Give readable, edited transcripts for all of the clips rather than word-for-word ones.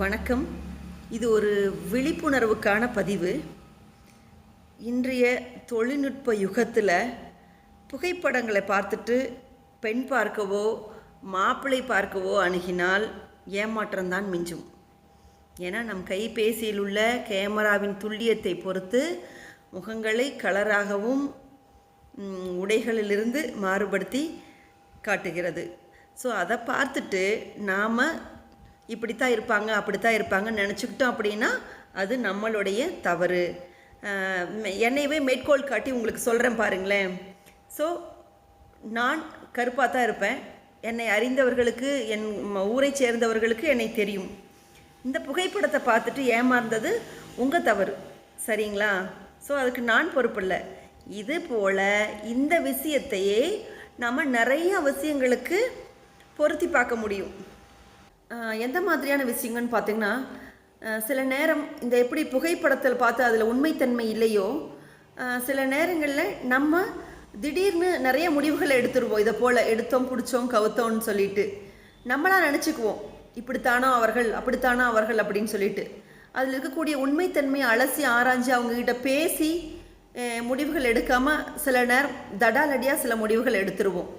வணக்கம். இது ஒரு விழிப்புணர்வுக்கான பதிவு. இன்றைய தொழில்நுட்ப யுகத்தில் புகைப்படங்களை பார்த்துட்டு பெண் பார்க்கவோ மாப்பிள்ளை பார்க்கவோ அணுகினால் ஏமாற்றம்தான் மிஞ்சும். ஏன்னா நம் கைபேசியில் உள்ள கேமராவின் துல்லியத்தை பொறுத்து முகங்களை கலராகவும் உடைகளிலிருந்து மாறுபடுத்தி காட்டுகிறது. ஸோ அதை பார்த்துட்டு நாம் இப்படித்தான் இருப்பாங்க அப்படித்தான் இருப்பாங்கன்னு நினச்சிக்கிட்டோம் அப்படின்னா அது நம்மளுடைய தவறு. என்னையவே மேற்கோள் காட்டி உங்களுக்கு சொல்கிறேன் பாருங்களேன். ஸோ நான் கருப்பாக தான் இருப்பேன். என்னை அறிந்தவர்களுக்கு, என் ஊரை சேர்ந்தவர்களுக்கு என்னை தெரியும். இந்த புகைப்படத்தை பார்த்துட்டு ஏமாந்தது உங்கள் தவறு, சரிங்களா? ஸோ அதுக்கு நான் பொறுப்பில்லை. இது போல் இந்த விஷயத்தையே நம்ம நிறைய விஷயங்களுக்கு பொருத்தி பார்க்க முடியும். எந்த மாதிரியான விஷயங்கள்னு பார்த்திங்கன்னா, சில நேரம் இந்த எப்படி புகைப்படத்தில் பார்த்து அதில் உண்மைத்தன்மை இல்லையோ, சில நேரங்களில் நம்ம திடீர்னு நிறைய முடிவுகளை எடுத்துருவோம். இதை போல் எடுத்தோம் பிடிச்சோம் கவுத்தோம்னு சொல்லிட்டு நம்மளாம் நினச்சிக்குவோம், இப்படித்தானோ அவர்கள் அப்படித்தானோ அவர்கள் அப்படின்னு சொல்லிட்டு. அதில் இருக்கக்கூடிய உண்மைத்தன்மையை அலசி ஆராய்ஞ்சு அவங்கக்கிட்ட பேசி முடிவுகள் எடுக்காமல் சில நேரம் தடாலடியாக சில முடிவுகள் எடுத்துருவோம்.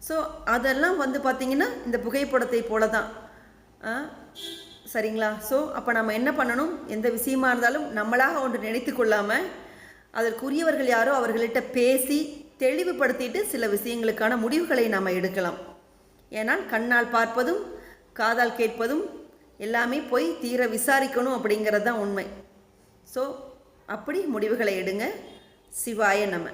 ஸோ அதெல்லாம் பார்த்திங்கன்னா இந்த புகைப்படத்தை போல தான், சரிங்களா? ஸோ அப்போ நம்ம என்ன பண்ணணும், எந்த விஷயமா இருந்தாலும் நம்மளாக ஒன்று நினைத்து கொள்ளாமல் அதற்குரியவர்கள் யாரோ அவர்கள்ட்ட பேசி தெளிவுபடுத்திட்டு சில விஷயங்களுக்கான முடிவுகளை நாம் எடுக்கலாம். ஏன்னால் கண்ணால் பார்ப்பதும் காதால் கேட்பதும் எல்லாமே போய் தீர விசாரிக்கணும் அப்படிங்கிறது தான் உண்மை. ஸோ அப்படி முடிவுகளை எடுங்க. சிவாய நம.